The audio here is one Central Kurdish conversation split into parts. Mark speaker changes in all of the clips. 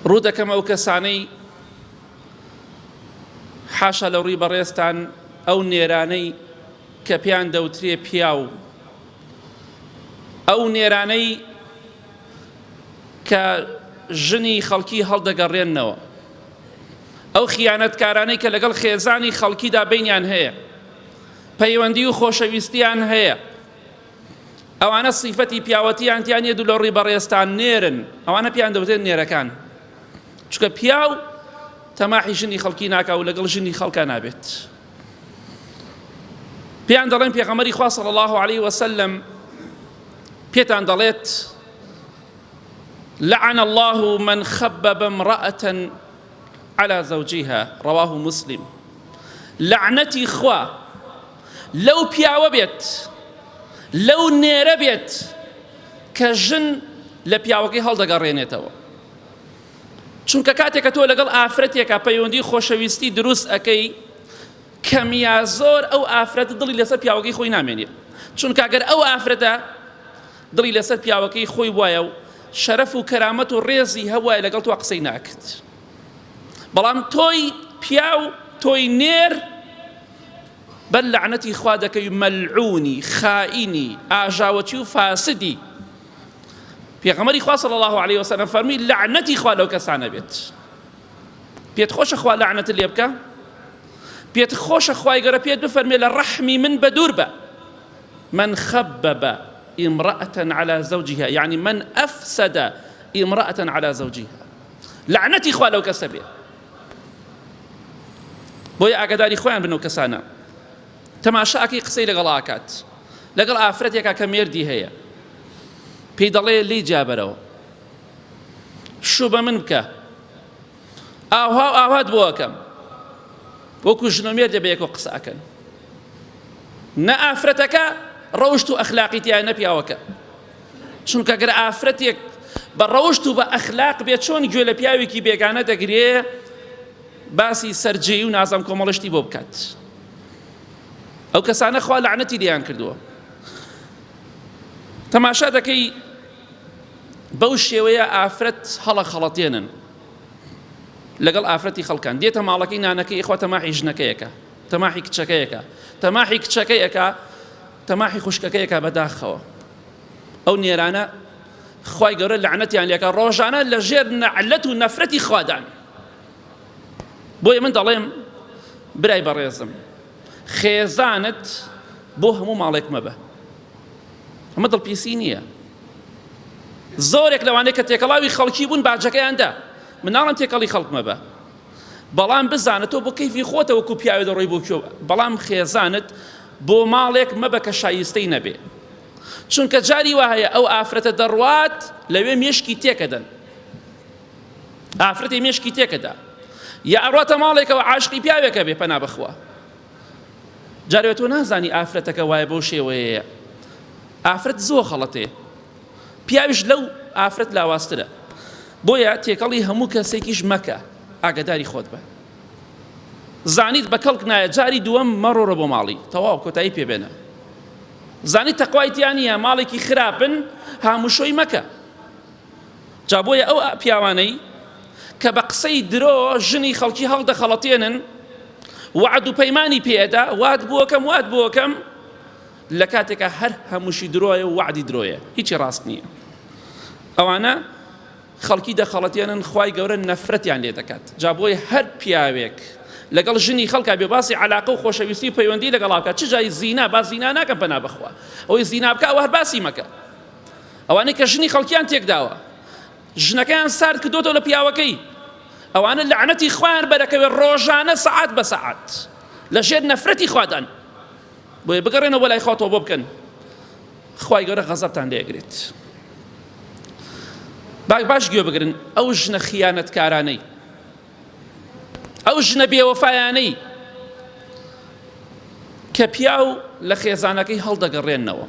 Speaker 1: ڕوودەکەم ئەو کەسانەی حاشا لەو ڕیبەڕێستان ئەو نێرانەی کە پێیان دەوترێ پیاو، ئەو نێرانەی کە ژنی خەڵکی هەڵدەگەڕێنەوە، ئەو خیانەتکارانەی کە لەگەڵ خێزانی خەڵکیدا بینیان هەیە، پەیوەندی و خۆشەویستیان هەیە، ئەوانە سیفەتی پیاوەتیان تیان هەیە دوو لە ڕیبەڕێستان نێرن، ئەوانە پێیان دەوترێن نێرەکان، چونکە پیاو تەماحی ژنی خەڵکی ناکا و لەگەڵ ژنی خەڵکا نابێت. پێیان دەڵێن پێغەمبەری خوا صلی الله علیه وسلم پێتان دەڵێت لعن الله من خبب امرأة على زوجها رواه مسلم. لعنەتی خوا لەو پیاوە بێت، لەو نێرە بێت کە ژن لە پیاوەکەی هەڵدەگەڕێنێتەوە، چونکە کاتێکە تۆ لەگەڵ ئافرەتێکە پەیوەندی خۆشەویستی دروست ئەەکەی، کەمیا زۆر ئەو ئافرەتە دڵی لەسەر پیاوەکەی خۆی نامێنێت، چونکە ئەگەر ئەو ئافرەتە دڵی لەسەر پیاوەکەی خۆی وایە و شەرەف و کەرامەت و ڕێزی هەوایە لەگەڵ تۆ قسەی ناکرد، بەڵام تۆی پیاو تۆی نێر بەر لعنەتی خوا دەکەی، مەلعونی خائینی ئاژاوەچی و فاسدی. پێغەمبەری خوا صلی الله علیه وسلم فەرمی لعنەتی خوا لەو کەسانە بێت. پێت خۆشە خوا لعنەت لێ بکە؟ پێت خۆشە خوای گەورە پێت بفەرمێ لە ڕەحمی من بەدوور بە؟ من خبب امرأة على زوجها، يعني من أفسد امرأة على زوجها، لعنەتی خوا لەو کەسە بێت. بۆیە ئاگاداری خۆیان بنەوە کەسانە تەماشاکەی قسەی لەگەڵ ئاکات، لەگەڵ ئافرەتێکا کە مێردی هەیە، پێی دەڵێ لی جابەرەوە، شوو بە من بکە، ئاوها و ئاوات بۆ ئەکەم، وەکو ژن و مێردێ بە یەکەوە قسە ئەکەن، نە ئافرەتەکە ڕەوشت و ئەخلاقی تیا نە پیاوەکە، چونکە گەر ئافرەتێک بە ڕەوشت و بە ئەخلاق بێت چۆن گوێ لە پیاوێکی بێگانە دەگرێ باسی سەرجێی و نازام کۆمەڵشتی بۆ بکات. ئەو کەسانە خوا لعنەتی لێیان کردووە. تەماشا دەکەی بەو شێوەیە ئافرەت هەڵە خەڵەتێنن لەگەڵ ئافرەتی خەڵکان، دێتە ماڵەکەی نانەکەی خوا تەماحی ژنەکەیەکە، تەماحی کچەکەیەکە، تەماحی کچەکەیەکە، تەماحی خوشکەکەیەکە بەداخەوە. ئەو نێرانە خوای گەورە لعنەتیان لێکە ڕۆژانە لە ژێر نەعلەت و نەفرەتی خوادان. بۆیە من دەڵێم برای بەڕێزم، خێزانت بۆ هەموو ماڵێک مەبە، ئەمە دڵپیسی نییە. زۆرێک لەوانەیە کە تێکەڵاوی خەڵکی بوون باجەکەیاندا، من ناڵم تێکەڵی خەڵک مەبە، بەڵام بزانێت تۆ بۆ کەیفی خۆتە وەکو پیاوێ دەڕۆی بۆ کێو، بەڵام خێزانت بۆ ماڵێک مەبە کە شایستەی نەبێ، چونکە جاری وا هەیە ئەو ئافرەتە دەڕوات لەوێ مێشکی تێکەدەن، ئافرەتی مێشکی تێکەدا، یا ئەڕواتە ماڵێکەوە عاشقی پیاوێکە بێ پەنا بخوا. جارێ تۆ نازانی ئافرەتەکە وایە بەو شێوەیەیە، ئافرەت زۆر خەڵەتێ، پیاویش لەو ئافرەت لاواسترە. بۆیە تێکەڵی هەموو کەسێکیش مەکە، ئاگاداری خۆت بە، زانیت بە کەڵک نایە، جاری دووەم مەڕۆرە بۆ ماڵی، تەواو کۆتایی پێبێنە. زانیت تەقوای تیان نییە، ماڵێکی خراپن، هاموشۆی مەکە. جا بۆیە ئەو پیاوانەی کە بە قسەی درۆ ژنی خەڵکی هەڵدەخەڵەتێنن، وعد و پەیمانی پێدا، وات بۆکەم وات بۆکەم، لە کاتێکە هەر هەمووشی درۆیە و وعدی درۆیە، هیچی ڕاست نییە. ئەوانە خەڵکی دەخەڵەتێنن، خوای گەورە نەفرەتیان لێ دەکات. جا بۆیە هەر پیاوێک لەگەڵ ژنی خەڵکا بێ باسی عەلاقە و خۆشەویستی و پەیوەندی لەگەڵا بکات، چ جای زینا، با زینا ناکەم پەنا بخوا، ئەوەی زینا بکە ئەوە هەر باسی مەکە. ئەوانەی کە ژنی خەڵکیان تێکداوە، ژنەکەیان سارد کردوتەوە لە پیاوەکەی، ئەوانە لعنەتی خوایان بەرەکەوێ ڕۆژانە سەعات بە سەعات لە ژێر نەفرەتی خوادان. بۆیە بگەڕێنەوە بۆ لای خۆتەوە بۆ بکەن، خوای گەورە غەزەبتان لێگرێت. باش گوێ بگرن، ئەو ژنە خیانەتکارانەی، ئەو ژنە بێوەفایانەی کە پیاو لە خێزانەکەی هەڵدەگەڕێنەوە،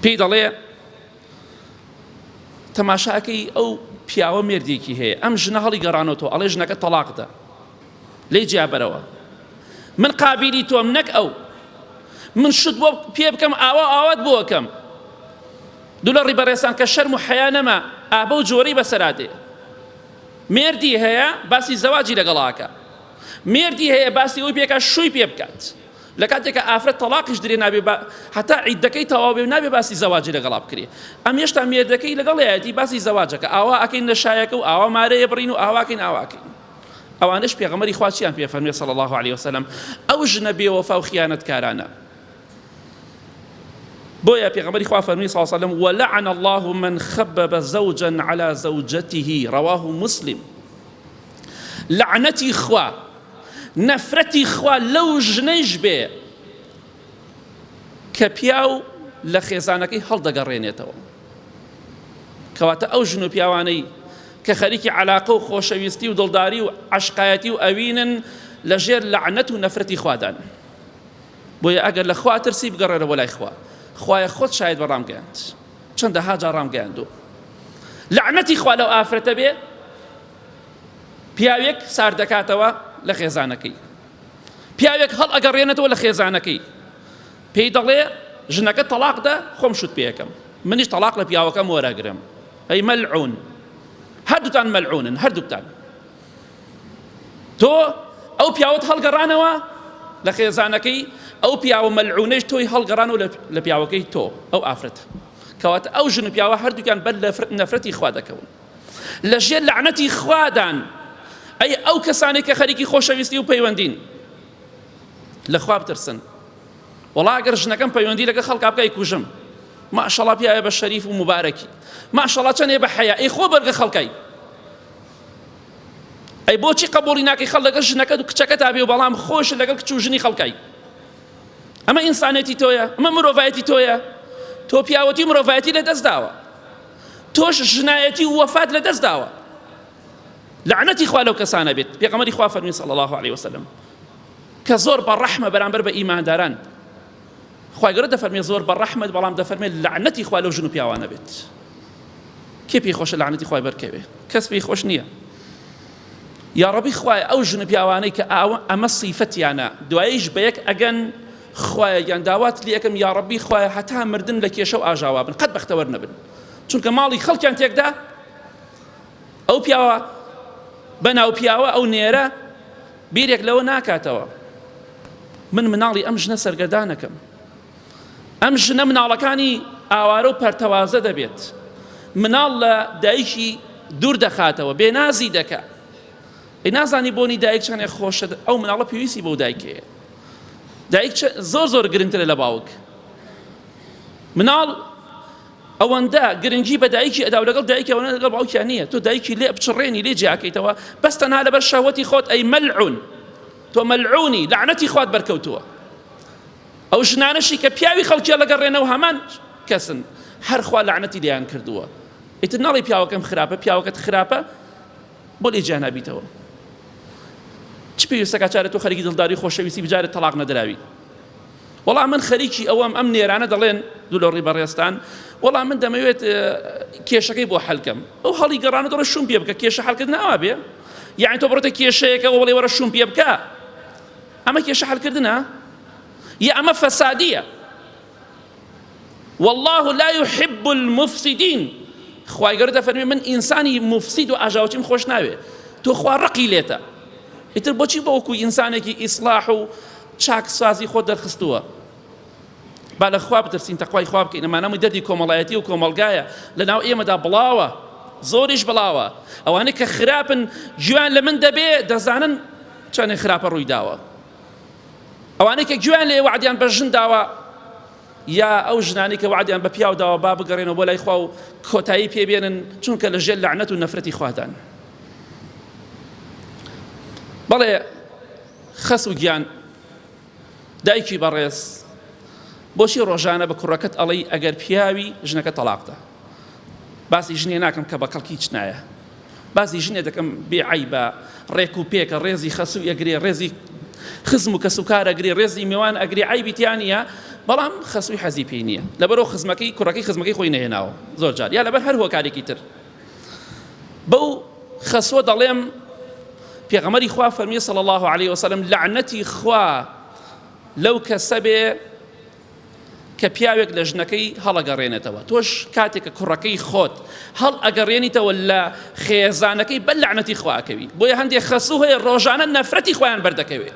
Speaker 1: پێی دەڵێ تەماشاکەی ئەو پیاوە مێردێکی هەیە، ئەم ژنە هەڵی گەڕانەوە، ئەڵێ ژنەکە تەلاقدە، لێی جیابەرەوە، من قابیلی تۆم نەک ئەو، من شت بۆ پێ بکەم ئاوا ئاوات بۆ ئەکەم. دوو لە ڕیبەڕێستان کە شەرم و حەیا نەما ئابە و جۆرەی بەسەرادێ. مێردی هەیە باسی زەواجی لەگەڵاکە، مێردی هەیە باسی ئەوی پێکات شووی پێ بکات. لە کاتێککە ئافرەت تەلاقیش درێ نابێ هەتا عیدەکەی تەواو بێ نابێ باسی زەواجی لەگەڵا بکرێ. ئەم هێشتا مێردەکەی لەگەڵایەتی باسی زەواجەکە ئاوا ئەکەین لە شایەکە و ئاوا مارەیە بڕین و ئاواکەین ئاواکەین. ئەوانش پێغەمبەری خوا چیان پێ فەرمێ صلی الله علیه وسلم ئەو ژنە بێوەفا و خیانەتکارانە. بۆیە پێغەمبەری خوا فەرمی صلی الله علیه وسلم ولعن الله من خبب زوجا على زوجته رواه مسلم. لعنەتی خوا نەفرەتی خوا لەو ژنەیش بێ کە پیاو لە خێزانەکەی هەڵدەگەڕێنێتەوە. کەواتە ئەو ژن و پیاوانەی کە خەریکی عەلاقە و خۆشەویستی و دڵداری و عەشقایەتی و ئەوینن لەژێر لەعنەت و نەفرەتی خوادان. بۆیە ئەگەر لە خوا ترسی بگەڕێرەوە لای خوا، خوایە خۆت شاید بە ڕامگەیاند، چەندەها جار ڕامگەیاندوو. لەعنەتی خوا لەو ئافرەتە بێ پیاوێک سار دەکاتەوە لە خێزانەکەی، پیاوێک هەڵ ئەگەڕێنێتەوە لە خێزانەکەی، پێی دەڵێ ژنەکە تەلاق دە خۆم شوت پێیەکەم، منیش تەلاق لە پیاوەکەم وەرەگرم. ئەی مەلعون، هەردووتان مەلعونن، هەردووکتان. تۆ ئەو پیاوەت هەڵگەڕانەوە لە خێزانەکەی، ئەو پیاوە مەلعونەش تۆی هەڵگەڕانەوە لە پیاوەکەی تۆ ئەو ئافرەتە. کەواتە ئەو ژن و پیاوە هەردووکیان بەر نەفرەتی خوا دەکەون، لەژێر لەعنەتی خوادان. ئەی ئەو کەسانێک کە خەریکی خۆشەویستی و پەیوەندین لە خوا بترسن. وەڵا ئەگەر ژنەکەم پەیوەندی لەگە خەڵکا بکە ئەیکوژم، ماشەڵڵا پیاوە بە شەریف و مبارەکی، ماشەڵڵا چەندێ بە حەیا، ئەی خۆ بەرگە خەڵکەی. ئەی بۆچی قبوڵی ناکەی خەڵ لەگەڵ ژنەکەت و کچەکەت تا بێ و بەڵام خۆش لەگەڵ کچ و ژنی خەڵکەی؟ ئەمە ئینسانێتی تۆیە، ئەمە مرۆڤایەتی تۆیە. تۆ پیاوەتی و مرۆڤایەتی لە دەست داوە، تۆش ژنایەتی و وەفات لە دەست داوە. لعنەتی خوا لەو کەسانە بێت. پێغەمبەری خوا فەرمی صلی الله علیه وسلم کە زۆر بەڕەحمە بەرامبەر بە ئیمانداران. خوای گەورە دەفەرمێ زۆر بەڕەحمە، بەڵام دەفەرمێ لعنەتی خوا لەو ژن و پیاوانە بێت. کێ پێی خۆشە لعنەتی خوای بەرکەوێ؟ کەس پێی خۆش نییە. یا ڕەبی خوایە ئەو ژن و پیاوانەی کە ئەمە سیفەتیانە دواییش بە یەک ئەگەن، خوایە گیان داوات لێ یەکەم یا ڕەبی خوایە هەتا مردن لە کێشە و ئاژاوا بن، قەت بەختەوەر نەبن، چونکە ماڵی خەڵکیان تێکدا. ئەو پیاوە بەناو پیاوە ئەو نێرە بیرێک لەوە ناکاتەوە، من مناڵی ئەم ژنە سەرگەردانەکەم، ئەم ژنە مناڵەکانی ئاوارە و پەرتەوازە دەبێت، مناڵ لە دایکی دوور دەخاتەوە، بێنازی دەکات. ئەی نازانی بۆنی دایک چەندێک خۆشە، ئەو مناڵە پێویستی بەو دایکەیە. دایک زۆر گرنگترە لە باوک. مناڵ ئەوەندە گرنگی بە دایکی ئەدا و لەگەڵ دایکی ئەوەندە لەگەڵ باوکیان نییە. تۆ دایکی لێ بچڕێنی لێ جیاکەیتەوە بەس تەنها لەبەر شەهوەتی خۆت. ئەی مەلعون، تۆ مەلعونی، لعنەتی خوات بەرکەوتووە. ئەو ژنانەشی کە پیاوی خەڵکیان لەگەڕێنەوە هەمان کەسن، هەر خوا لعنەتی لێیان کردووە. ئیتر ناڵی پیاوەکەم خراپە، پیاوەکەت خراپە، بۆ لێ جیان نابیتەوە. چ پێویستەکە چارە تۆ خەریکی دڵداری خۆشەویستی بجارێت تەلاق نەدراوی؟ وەڵام من خەریکی ئەم نێرانە دەڵێن دوو لە ڕێی بەڕێستان، وەڵام من دەمەوێت کێشەکەی بۆ حەلکەم. ئەو هەڵی گەڕانە دەڕە شوم پێ بکە، کێشە حەلکردن ناوا بێ. یعنی تۆ بڕۆتە کێشەیەکە وەڵێ وەرە شوم پێ بکە، ئەمە کێشە حەلکردنە؟ یا ئەمە فەسادیە؟ والله لا يحب المفسدين. خوای گەورە دەفەرمێ من ئینسانی مفسید و ئاژاوچیم خۆش ناوێ. تۆ خوا ڕقی لێتە، ئیتر بۆچی بە وەکو ئینسانێکی ئیسلاح و چاکسازی خۆت دەرخستووە؟ با لە خوا بترسین، تەقوای خوا بکەین. ئەمانەمووی دەردی کۆمەڵایەتی و کۆمەڵگایە لەناو ئێمەدا بڵاوە، زۆریش بڵاوە. ئەوانەی کە خراپن گوێیان لە من دەبێ دەزانن چەندێک خراپە ڕووی داوە. ئەوانەی کە گوێیان لێ وعدیان بە ژن داوە، یا ئەو ژنانی کە وعدیان بە پیاو داوە با بگەڕێنەوە بۆ لای خوا و کۆتایی پێبێنن، چونکە لەژێر لعنەت و نەفرەتی خوادان. بەڵێ خەس و گیان دایکی بەڕێز بۆچی ڕۆژانە بە کوڕەکەت ئەڵەی ئەگەر پیاوی ژنەکە تەلاقدا؟ باسی ژنێ ناکەم کە بە کەڵکی هیچ نایە، باسی ژنێ دەکەم بێعیبە، ڕێک و پێکە، ڕێزی خەسوو ئەگرێ، ڕێزی خزم و کەسوکار ئەگرێ، ڕێزی میوان ئەگرێ، عیبیتیان نیە، بەڵام خەسووی حەزی پێی نییە، لەبەرەوە خزمەکەی کوڕەکەی خزمەکەی خۆی نەهێناوە زۆر جار، یا لەبەر هەر هۆکارێکی تر. بەو خەسوە دەڵێم پێغەمبەری خوا فەرمی صلی الله علیه وسلم لعنەتی خوا لەو کەسە بێ کە پیاوێک لە ژنەکەی هەڵەگەڕێنێتەوە تۆش کاتێک کە کوڕەکەی خۆت هەڵ ئەگەڕێنیتەوە لە خێزانەکەی بە لەعنەتی خواکەوی بۆیە هەندێک خەسوو هەیە ڕۆژانە نەفرەتی خۆیان بەردەکەوێ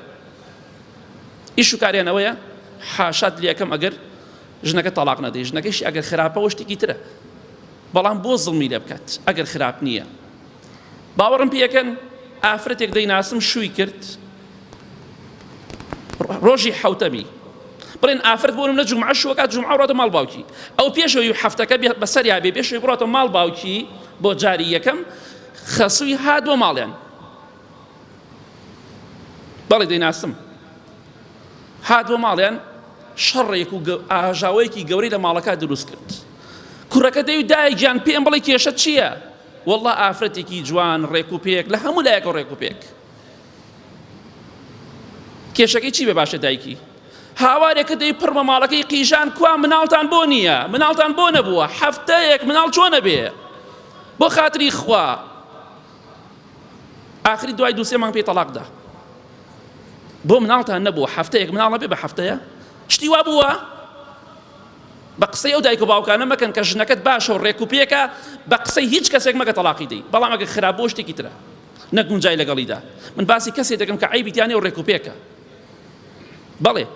Speaker 1: ئیش و کاریانەوەیە حاشات لێکەم ئەگەر ژنەکە تەلاق نەدەی ژنەکەیشی ئەگەر خراپەوە شتێکی ترە بەڵام بۆ زڵمی لێ بکات ئەگەر خراپ نییە باوەڕم پێکەن ئافرەتێک دەیناسم شووی کرد ڕۆژی حەوتەمی بڵێن ئافرەت بۆ منە جومعە شووەکات جومعە ڕاتە ماڵ باوکی ئەو پێشەوەی هەفتەکە بەسەریا بێ پێشەوەی بڕاتە ماڵ باوکی بۆ جاری یەکەم خەسووی هات بۆ ماڵیان بەڵێ دەیناسم هات بۆ ماڵیان شەڕێک و ئاژاوەیەکی گەورەی لە ماڵەکە دروست کرد کوڕەکە دەی دایگیان پێم بڵێ کێشە چییە والله ئافرەتێکی جوان ڕێک و پێک لە هەموو لایەکە ڕێک و پێک کێشەکەی چی بێ باشە دایکی هاوارێکە دەی پڕمە ماڵەکەی قیژان کوا مناڵتان بۆ نییە مناڵتان بۆ نەبووە هەفتەیەک مناڵ چۆنە بێ بۆ خاتری خوا ئاخری دوای دووسێ مانگ پێی تەلاقدا بۆ مناڵتان نەبووە هەفتەیەک مناڵ نەبێ بە هەفتەیە شتی وا بووە بە قسەی ئەو دایک و باوکانە مەکەن کە ژنەکەت باشە و ڕێک و پێکە بە قسەی هیچ کەسێک مەگە تەلاقی دەی بەڵام ئەگەر خراپ بۆ شتێکی ترە نەگونجای لەگەڵیدا من باسی کەسێک دەکەم کە عیبیتیانێ و ڕێک و پێکە بەڵێ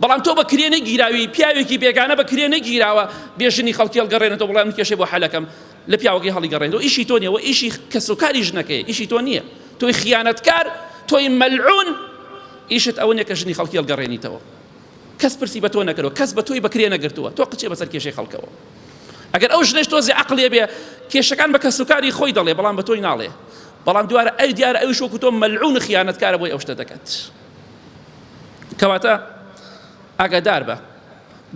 Speaker 1: بەڵام تۆ بە کرێنەی گیراوی پیاوێکی بێگانە بە کرێنەی گیراوە بێژنی خەڵکی هەڵگەڕێنێتەوە بڵام کێشەی بۆ حەلەکەم لە پیاوەکەی هەڵیگەڕێنەوە ئیشی تۆ نییە و ئیشی کەسوکاری ژنەکەی ئیشی تۆ نییە تۆی خیانەتکار تۆی مەلعون ئیشت ئەوە نییە کە ژنی خەڵکی هەڵگەڕێنیتەوە کەس پرسی بە تۆ نەکردەوە کەس بە تۆی بەکرێ نەگرتووە تۆ قچێ بەسەر کێشەی خەڵکەوە ئەگەر ئەو ژنەش تۆزی عەقڵێ بێ کێشەکان بە کەسوکاری خۆی دەڵێ بەڵام بە تۆی ناڵێ بەڵام دوارە ئەی دیارە ئەویش وەکو تۆ مەلعون خیانەتکارە بۆی ئەو شتە دەکات کەواتە ئاگادار بە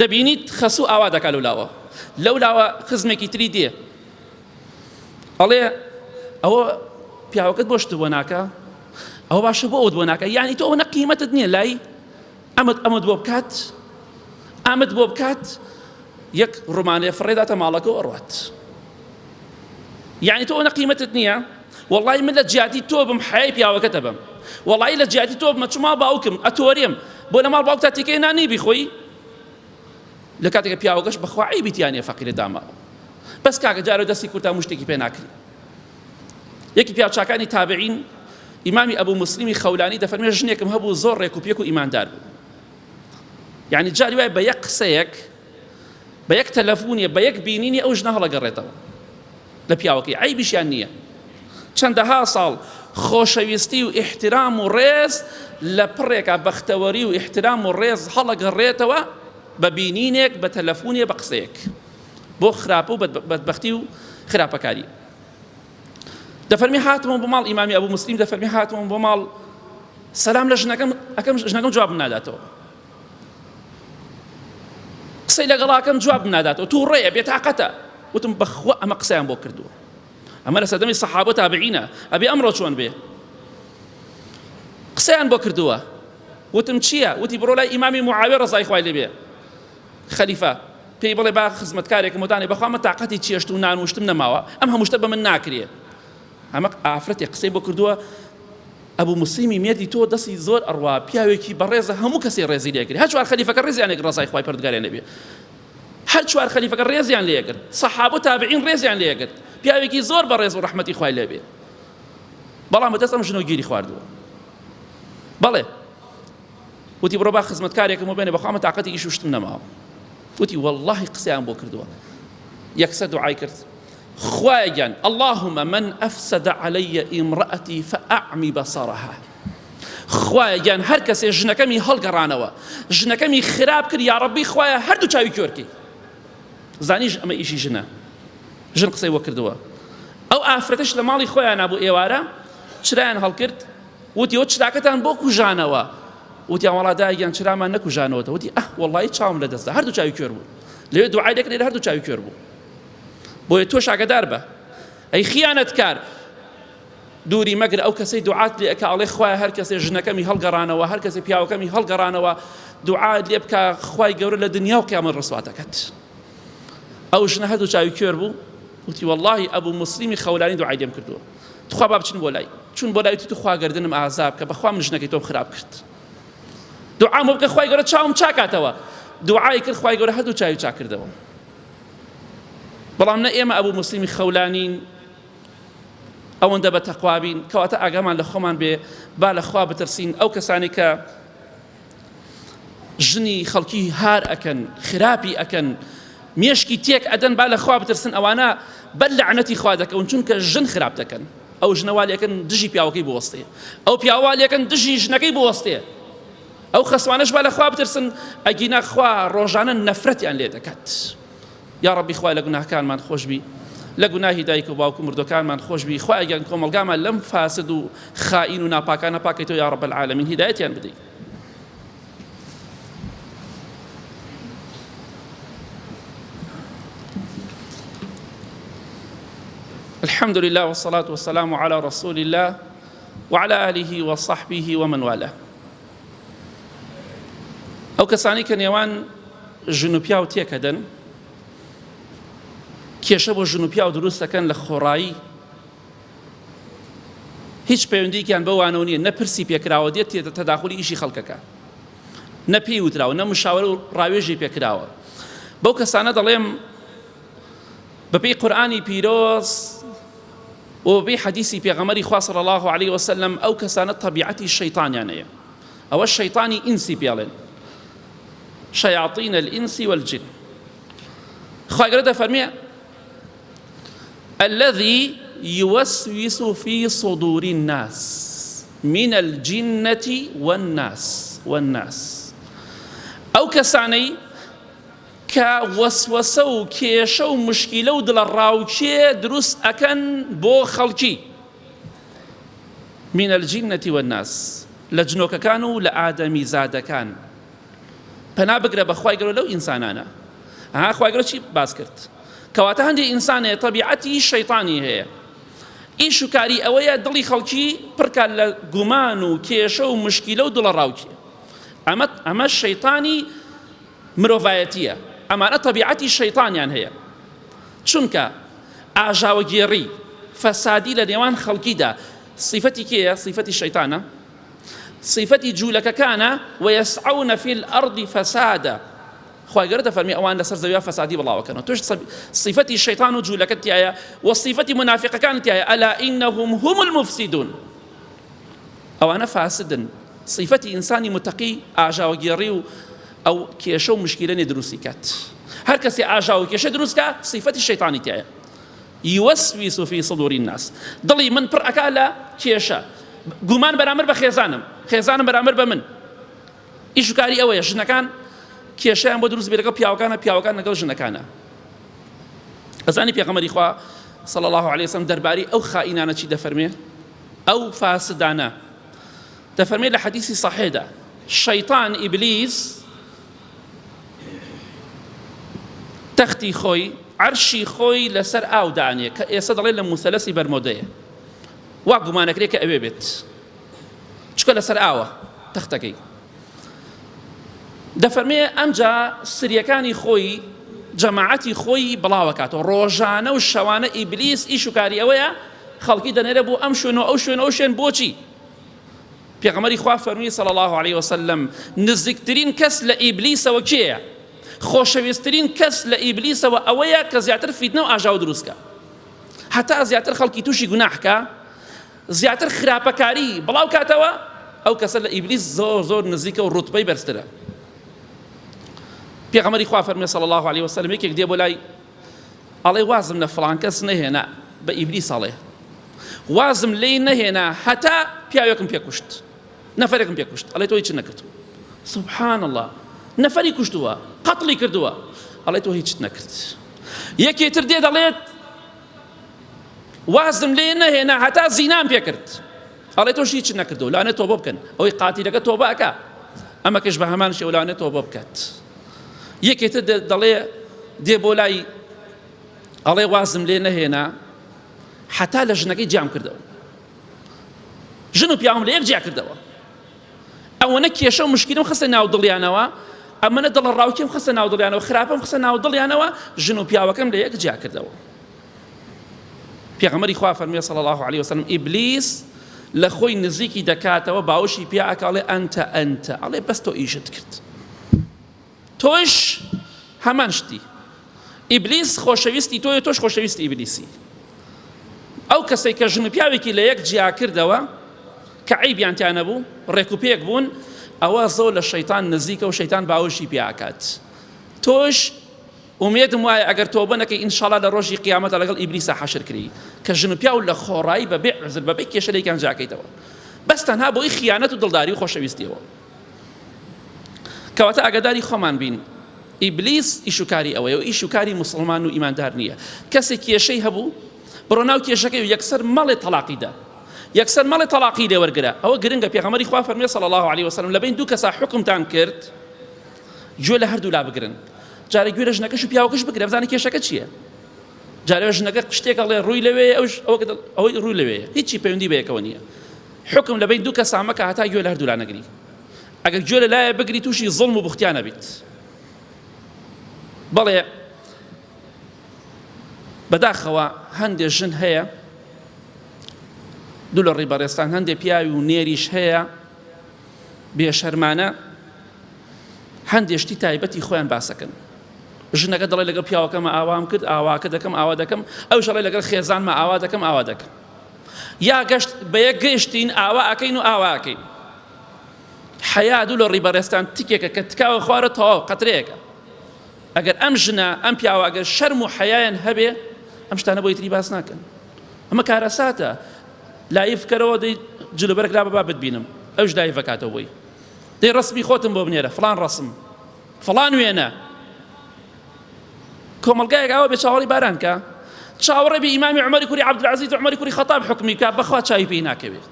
Speaker 1: دەبینیت خەسوو ئاوا دەکات لەولاوە خزمێکی تری دێ ئەڵێ ئەوە پیاوەکەت بۆ شت بۆ ناکە ئەوە باشە بۆ ئەوت بۆ ناکە یعنی تۆ ئەوە قیمەتت نییە لای ئەمەد بۆ بکات ئامد بۆ بکات یەک ڕۆمانێ فڕێداتە ماڵەکە و ئەڕوات یعنی تۆ ئەوە قیمەتت نییە وەڵڵی من لە جیاتی تۆ بم حەیە پیاوەکەتە بم وەڵڵی لە جیاتی تۆ بمە چما باوکم ئەتۆرێم بۆ لە ماڵ باوک تا تیکەی نانی بیخۆی لە کاتێکە پیاوەکەش بەخوا عیبیتیانێ فەقیرە داماوە بەس کاکە جارە دەستی کورتا مشتێکی پێ ناکری یەکی پیاوچاکانی تابعین ئیمامی ئەبوو مسلیمی خەولانی دەفەرمێ ژنێکم هەبوو زۆر ڕێک و پێک و ئیماندار بوو یعنی جاری وایە بە یەک قسەیەک بە یەک تەلەفۆنیە بە یەک بینینی ئەو ژنە هەڵەگەڕێتەوە لە پیاوەکەی عیبیشیان نییە چەندەها ساڵ خۆشەویستی و ئیحترام و ڕێز لە پڕێکە بەختەوەری و ئیحترام و ڕێز هەڵەگەڕێتەوە بە بینینێک بە تەلەفۆنیە بە قسەیەک بۆ خراپە و بەدبەختی و خراپەکاری دەفەرمی هاتمەوە بۆ ماڵ ئیمامی ئەبوو مسلیم دەفەرمی هاتمەوە بۆ ماڵ سەلام لە ژنەکەم جواب ناداتەوە قسەی لەگەڵاکەم جواب ناداتەوە تو ڕێیە بێتاقەتە وتم بەخوا ئەمە قسەیان بۆ کردووە ئەمە لە سەردەمی سەحابە تابعینە ئەبێ ئەمڕۆ چۆن بێ قسەیان بۆ کردووە وتم چییە وتی بڕۆ لای ئیمامی معاویە ڕەزای خوای لێ بێ خەلیفە پێی بڵێ با خزمەتکارێکم وتانی بەخوا مە تاقەتی چێشت و نانوشتم نەماوە ئەم هەموو شتە بە من ناکرێ ئەمە ئافرەتێک قسەی بۆ کردووە ئەبوو مسلیمی مێردی تۆ دەستی زۆر ئەڕوا پیاوێکی بەڕێزە هەموو کەسێ ڕێزی لێکرد هەر چوار خەلیفەکە ڕێزیان لێکرد ڕزای خوای پەروەردگارێ نەبێ هەر چوار خەلیفەکە ڕێزیان لێکرد سەحابە تابعین ڕێزیان لێکرد پیاوێکی زۆر بەڕێز و ڕەحمەتی خوای لێبێ بەڵام بەدەست ئەم ژنە گیری خواردووە بەڵێ وتی بڕۆ با خزمەتکارێکم وبێنێ بەخوا مە تاقەتێکی شوشتم نەماوە وتی واللهی قسەیان بۆ کردووە یەکسەر دوعای کرد خوای گیان اللهم من أفسد علي امرأتي فأعمي بصرها خوای گیان هەر کەسێ ژنەکەمی هەڵگەڕانەوە ژنەکەمی خراپ کرد یا ڕەبی خوایە هەردوو چاوی کۆرکی زانیش ئەمە ئیشی ژنە ژن قسەی وە کردووە ئەو ئافرەتەش لە ماڵی خۆیان نابوو ئێوارە چرایان هەڵکرد وتی ئەو چراکەتان بۆ کوژانەوە وتی وەڵا دایگیان چرامان نەکوژانەوەتە وتی وەڵڵی چاوم لە دەستدا هەردوو چاوی کۆر بوو لەوێ دوعای دەکرێت هەردوو چاوی کۆر بوو بۆیە تۆش ئاگادار بە ئەی خیانەتکار دووری مەگرە ئەو کەسەی دوعات لێ ئەکا ئەڵێ خوایە هەر کەسێ ژنەکەمی هەڵگەڕانەوە هەر کەسێ پیاوەکەمی هەڵگەڕانەوە دوعات لێ بکە خوای گەورە لە دنیا و قیامەت ڕسواتەکەت ئەو ژنە هەردوو چاوی کۆر بوو وتی واللهی ئەبوو مسلیمی خەولانی دوعای لێم کردووە تخوا با بچین بۆ لای چون بۆ لای وتی تو خوا گەردنم ئازاب کە بەخوا من ژنەکەی تۆم خراپ کرد دوعام بکە خوای گەورە چاوم چاکاتەوە دوعای کرد خوای گەورە هەردوو چاوی چاک کردەوە. بەڵام نە ئێمە ئەبوو موسلیمی خەولانین ئەوەندە بە تەقوابین کەواتە ئاگامان لە خۆمان بێ با لە خوا بترسین. ئەو کەسانی کە ژنی خەڵکی هار ئەکەن خراپی ئەکەن مێشکی تێک ئەدەن با لە خوا بترسن ئەوانە بەر لەعنەتی خوا دەکەون چونکە ژن خراپ دەکەن. ئەو ژنەوالەکەن دژی پیاوەکەی بوەستێ ئەو پیاوالەکەن دژی ژنەکەی بوەستێ ئەو خەسوانەش با لە خوا بترسن ئەگینا خوا ڕۆژانە نەفرەتیان لێ دەکات. یا ڕەبی خوای لە گوناهکانمان خۆشبی لە گوناهی دایک و باوک و مردوەکانمان خۆشبی خوای ئەگەن کۆمەڵگامان لەم فاسد و خائین و ناپاکانە پاکەیتەوە یا ڕەب العالەمین هیدایەتیان بدەیت. الحمد لله والصلاة والسلام على رسول الله وعلى آله وصحبه ومن والاه. ئەو کەسانی کە نێوان ژن و پیا و تێکەدەن کێشە بۆ ژن و پیا و دروست دەکەن لە خۆڕایی هیچ پەیوەندییەکیان بەوانەوە نییە نە پرسی پێکراوە دێت تەداخلی ئیشی خەڵکەکە نە پێی وتراوە نە مشاورە و ڕاوێژی پێکراوە. بەو کەسانە دەڵێم بەپێی قورئانی پیرۆز و بەپێی حەدیسی پێغەمبەری خوا صلی الله عليه وسلم ئەو کەسانە تەبیعەتی شەیطانیان هەیە. ئەوە شەیطانی ئینسی پێڵێن شياطين الإنس والجن. خوای گەورە دەفەرمێ الذي يوسوس في صدور الناس من الجنة والناس ئەو کەسانەی کە وەسوەسە و کێشە و مشکیلە و دڵە ڕاوچێ دروست ئەکەن بۆ خەڵکی من الجنة والناس لە جنۆکەکان و لە ئادەمی زادەکان. پەنا بگرە بە خوای گەورە لەو ئینسانانە. خوای گەورە چی باس کرد؟ کەواتە هەندێک ئینسانەیە تەبیعەتی شەیطانی هەیە ئیش و کاری ئەوەیە دڵی خەڵکی پڕکە لە گومان و کێشە و مشکیلە و دڵە ڕاوچێ. ئەمە شەیطانی مرۆڤایەتیە. ئەمانە تەبیعەتی شەیطانیان هەیە چونکە ئاژاوەگێڕی فەسادی لە نێوان خەڵکیدا صفەتی کێیە؟ صفەتی شەیطانە صفەتی جوولەکەکانە وەیەسعەونە فی الأرض فەسادە. خوای گەورە دەفەرمێ ئەوان لەسەر زەویا فەسادی بڵاوەکەنەوە. توش صفەتی شەیطان و جوولەکەت تایە و صفەتی منافقەکانت تایە ئەلا ئینەهم هم المفسدون. ئەوانە فاسدن. صفەتی ئینسانی متەقی ئاژاوەگێڕی و ئەو کێشە و مشکیلە نێ دروستی کات. هەر کەسێ ئاژاو و کێشە دروستکە صفەتی شەیطانی تایە یوەسویس فی صدور الناس. دڵی من پڕ ئەکا لە کێشە گومان بەرامبەر بە خێزانم بەرامبەر بە من. ئیش و کاری ئەوەیە ژنەکان کێشەیان بۆ دروست بێت لەگەڵ پیاوەکان لەگەڵ ژنەکانە. ئەزانی پێغەمبەری خوا صلی الله عليه وسلم دەربارەی ئەو خائینانە چی دەفەرمێ؟ ئەو فاسدانە دەفەرمێ لە حەدیسی صەحیحدا شەیطان ئیبلیس تەختی خۆی عەرشی خۆی لەسەر ئاو دانێ کە ئێستا دەڵێن لە موسەلەسی بەرمۆدەیە وا گومانەکرێ کە ئەوێ بێت چکە لەسەر ئاوە تەختەکەی. دەفەرمێ ئەمجا سریەکانی خۆی جەماعەتی خۆی بڵاوەکاتەوە ڕۆژانە و شەوانە ئیبلیس ئیش و کاری ئەوەیە خەڵکی دەنێرە بۆ ئەم شوێنەوە ئەو شوێنە ئەو شوێن بۆچی؟ پێغەمبەری خوا فەرمووی صلی الله عليه وسلم نزیکترین کەس لە ئیبلیسەوە کێیە؟ خۆشەویستترین کەس لە ئیبلیسەوە ئەوەیە کە زیاتر فیتنە و ئاژاو دروستکە هەتا زیاتر خەڵکی تووشی گوناحکە زیاتر خراپەکاری بڵاو کاتەوە ئەو کەسە لە ئیبلیس زۆر نزیکە و ڕوتبەی بەرزترە. پێغەمبەری خوا فەرمووی صلی الله عليه وسلم یەکێک دێ بۆ لای ئەڵێ وازم لە فڵان کەس نەهێنا بە ئیبلیس ئەڵێ وازم لێی نەهێنا هەتا پیاوێکم پێکوشت نەفەرێکم پێکوشت ئەڵێ تۆ هیچ نەکرد. سبحان الله نەفەری کوشتووە قەتڵی کردووە ئەڵێ تۆ هیچ نەکرد. یەکێتر دێ دەڵێت وازم لێ نەهێنا هەتا زینام پێکرد ئەڵێ تۆش هیچ نەکردووە لەوانێت تۆبە بکەن ئەوەی قاتیلەکە تۆبە ئەکا ئەمەکەش بە هەمان شێوە لەوانێت تۆبە بکات. یەکێتر دەڵێ دێ بۆ لای ئەڵێ وازم لێ نەهێنا هەتا لە ژنەکەی جیام کردەوە ژن و پیاوم لە یەک جیا کردەوە ئەوەنە کێشە و مشکلم خستە ناو دڵیانەوە ئەمەنە دڵە ڕاوکێم خستە ناو دڵیانەوە خراپەم خستە ناو دڵیانەوە ژن و پیاوەکەم لە یەک جیا کردەوە. پێغەمبەری خوا فەرمووی صلی الله عليه وسلم ئیبلیس لە خۆی نزیکی دەکاتەوە باوشی پیا ئەکا ئەڵێ ئەنتە ئەڵێ بەس تۆ ئیشت کرد تۆش هەمان شتی ئیبلیس خۆشەویستی تۆیە تۆش خۆشەویستی ئیبلیسی ئەو کەسەی کە ژن و پیاوێکی لە یەک جیا کردەوە کە عیبیان تیان نەبوو ڕێک و پێک بوون ئەوە زۆر لە شەیتان نزیکە و شەیتان باوەشی پێکات تۆش ومێدم وایە ئەگەر تۆبە نەکەی ئینشاڵڵا لە ڕۆژی قیامەتە لەگەڵ ئیبلیسە حەشر کردی کە ژن و پیاو لە خۆڕایی بەبێ عزر بەبێ کێشە لەیکیان جاکەیتەوە بەس تەنها بۆی خیانەت و دڵداری و خۆشەویستیەوە کەواتە ئاگاداری خۆمان بین ئیبلیس ئیشوکاری ئەوەیە و ئیشوکاری موسڵمان و ئیماندار نییە کەسێک کێشەی هەبوو بڕۆ ناو کێشەکەی و یەکسەر مەڵێ تەلاقیدا یەکسەر مەڵێ تەلاقی لێوەرگرە ئەوە گرنگە پێغەمبەری خوا فەرمێ صلی الله علیه وسلم لەبین دوو کەسا حکمتان کرد گوێ لە هەردوو لا بگرن جارێک گوێ لە ژنەکەش و پیاوەکەش بگرە بزانە کێشەکە چییە جارێ ژنەکە شتێک ئەڵێ ڕووی لەوێ ئەوەی ڕووی لەوێ هیچی پەیوەندی بەیەکەوە نییە حکم لەبین دوو کەسا مەکە هەتا گوێ لە هەردوو لا نەگری ئەگەر گوێ لە لایە بگری تووشی زڵم و بوختیان نەبیت بەڵێ بەداخەوە هەندێک ژن هەیە دوو لە ڕێبەڕێستان هەندێک پیاوی و نێریش هەیە بێشەرمانە هەندێک شتی تایبەتی خۆیان باسەکەن ژنەکە دەڵێ لەگەڵ پیاوەکەمە ئاوام کرد ئاواکە دەکەم ئاوا دەکەم ئەو شەڵێ لەگەڵ خێزانمە ئاوا دەکەم ئاوا دەکەم یا گەشت بە یەک گەیشتین ئاوا ئەکەین و ئاوا ئەکەین حەیا دوو لە ڕێبەڕێستان تکێکە کە تکاوە خوارە تەواو قەترەیەکە ئەگەر ئەم ژنە ئەم پیاوە ئەگەر شەرم و حەیایان هەبێ ئەم شتانە بۆ یتری باس ناکەن ئەمە کارەساتە لایفکەرەوە دەی جلوبەرێک لا بەبا بتبینم ئەوش لایفەکاتەوە بۆی دەی ڕسمی خۆتم بۆ بنێرە فڵان ڕسم فڵان وێنە کۆمەڵگایەک ئەوە بێ چاوەڕی باران کە چاوەڕێ بێ ئیمامی عومەری کوڕی عەبدولعەزیز و عومەری کوڕی خەتاب حکمی کە بەخوا چاوی پێی ناکەوێت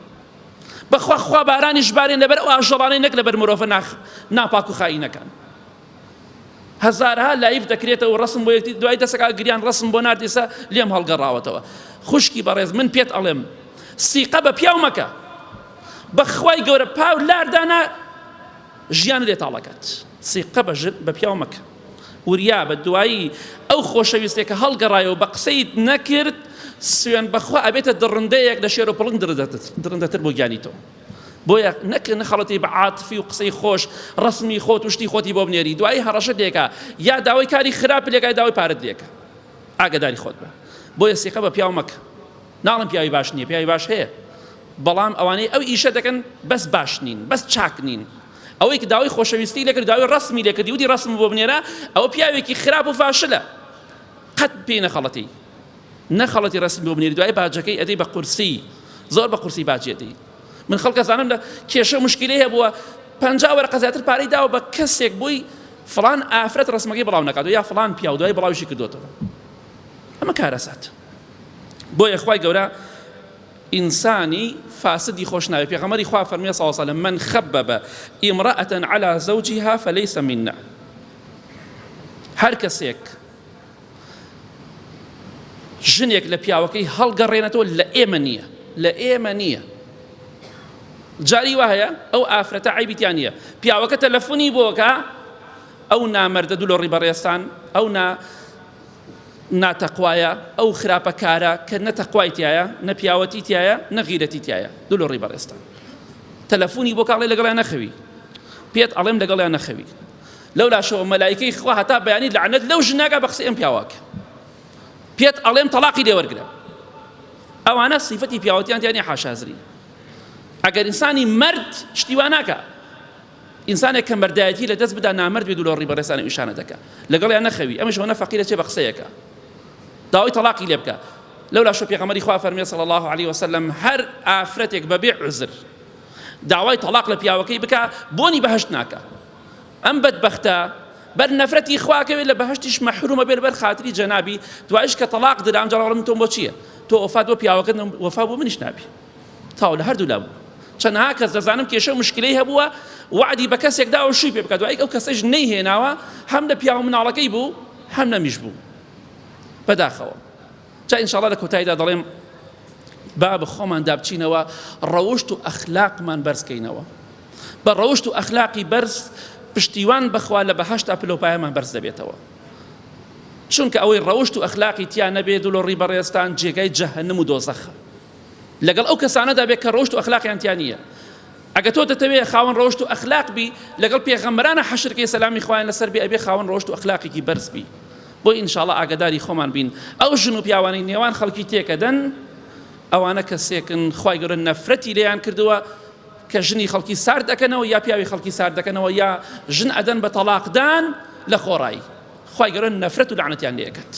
Speaker 1: بەخوا خوا بارانیش بارێن لەبەر ئەو ئاژەڵانەی نەک لەبەر مرۆڤە ناپاک و خائینەکان هەزارها لایف دەکرێتەوە و ڕسم بۆ یەکتی دوای دەسەکە گریان ڕسم بۆ ناردێسە لێم هەڵگەڕاوەتەوە خوشکی بەڕێز من پێت ئەڵێم سیقە بە پیاو مەکە بەخوای گەورە پاو لاردانە ژیان لێ تاڵەکات سیقە بە پیاو مەکە وریا بە دوایی ئەو خۆشەویستێکە هەڵگەڕایەوە بە قسەیت نەکرد سوێن بەخوا ئەبێتە دڕندەیەک لە شێر و پڵنگ درندەتر بۆ گیانیتەوە بۆیە نەخەڵەتی بە عاتفی و قسەی خۆش ڕسمی خۆت و شتی خۆتی بۆ بنێری دوایی هەڕەشت لێکە یا داوای کاری خراپ لێکە داوای پارەت لێکە ئاگاداری خۆت بە بۆیە سیقە بە پیاو مەکە ناڵم پیاوی باش نییە پیاوی باش هەیە بەڵام ئەوانەی ئەو ئیشە دەکەن بەس باش نین بەس چاک نین ئەوەی کە داوای خۆشەویستی لێکرد داوای ڕسمی لێکردی وتی ڕسم بۆ بنێرە ئەوە پیاوێکی خراپ و فاشلە قەت پێی نەخەڵەتی ڕسم بۆ بنێری دوای باجەکەی ئەدەی بە قورسی زۆر بە قورسی باجێتی من خەڵکە زانم لە کێشە مشکلەی هەیە بووە 50 وەرقە زیاتر پارەی داوە بە کەسێک بووی فڵان ئافرەت ڕسمەکەی بڵاو نەکات و یا فڵان پیاو دوای بڵاویشی کردوتەوە ئەمە کارەسات بۆیە خوای گەورە ئینسانی فاسدی خۆش ناوێت پێغەمبەری خوا فەرمووی صلی الله علیه وسلم من خبب امرأة على زوجها فليس منا هەر کەسێک ژنێک لە پیاوەکەی هەڵگەڕێنێتەوە لە ئێمە نییە جاری وایە ئەو ئافرەتە عیبیتیان نییە پیاوەکە تەلەفۆنی بۆکە ئەو نامەردە دوو لە ڕێبەڕێستان ئەو ناتەقوایە ئەو خراپەکارە کە نەتەقوای تایە نەپیاوەتی تایە نەغیرەتی تایە دوو لە ڕێبەڕێستان تەلەفۆنی بۆ کاڵێ لەگەڵیان نەخەوی پێت ئەڵێم لەگەڵیان نەخەوی لەولا شەوە مەلایکەی خوا هەتا بەیانی لەعنەت لەو ژناکە بە قسەی ئەم پیاوەکە پێت ئەڵێم تەلاقی لێوەرگرە ئەوانە سیفەتی پیاوەتیان تیانی حاشازری ئەگەر ئینسانی مرد شتیوان ناکە ئینسانێک کە مەردایەتی لە دەست بدا نامرد بێت و لە ڕێبەڕێستانە ئیشانە دەکە لەگەڵیان نەخەوی ئەمەش ئەوە فەقیرە چێ بە قسەیەکە داوای تەلاقی لێ بکە لەولا شەو پێغەمبەری خوا فەرمێ صلی الله علیه وسلم هەر ئافرەتێک بەبێ عوزر داوای تەلاق لە پیاوەکەی بکە بۆنی بەهەشت ناکە ئەم بەدبەختە بەر نەفرەتی خواکەوێت لە بەهەشتیش مەحرومە بێت بەر خاتری جەنابی دوایش کە تەلاق دەدا ئەم جاڵەڵم تۆم بۆ چییە تۆ وەفات بۆ پیاوەکەت وەفا بۆ منیش نابی تاو لە هەردوو لا بوو چەندها کەس دەزانم کێشە مشکلەی هەبووە وعدی بە کەسێک دا و شووی پێ بکات دوای ئەو کەسەش نەیهێناوە هەم لە پیاوە مناڵەکەی بوو هەم نەمیش بوو بەداخەوە جا ئینشاڵڵا لە کۆتاییدا دەڵێم با بە خۆمان دابچینەوە ڕەوشت و ئەخلاقمان بەرزکەینەوە بە ڕەوشت و ئەخلاقی بەرز پشتیوان بخوا لە بەهەشتا پلۆپایەمان بەرز دەبێتەوە چونکە ئەوەی ڕەوشت و ئەخلاقی تیا نەبێت و لە ڕێبەڕێستان جێگای جەهەنەم و دۆزەخە لەگەڵ ئەو کەسانەدا بێت کە ڕەوشت و ئەخلاقیان تیا نییە ئەگە تۆ دەتەوێت خاوەن ڕۆشت و ئەخلاق بی لەگەڵ پێغەمبەرانە حەشرکەی سەلامی خوایان لەسەر بێ ئەبێ خاوەن ڕۆشت و ئەخلاقێکی بەرز بی بۆی ئینشاءڵڵا ئاگاداری خۆمان بین ئەو ژن و پیاوانەی نێوان خەڵکی تێکەدەن ئەوانە کەسێکن خوای گەورە نەفرەتی لێیان کردووە کە ژنی خەڵکی سار دەکەنەوە یا پیاوی خەڵکی سار دەکەنەوە یا ژن ئەدەن بە تەلاقدان لە خۆڕایی خوای گەورە نەفرەت و لعنەتیان لێ ئەکات.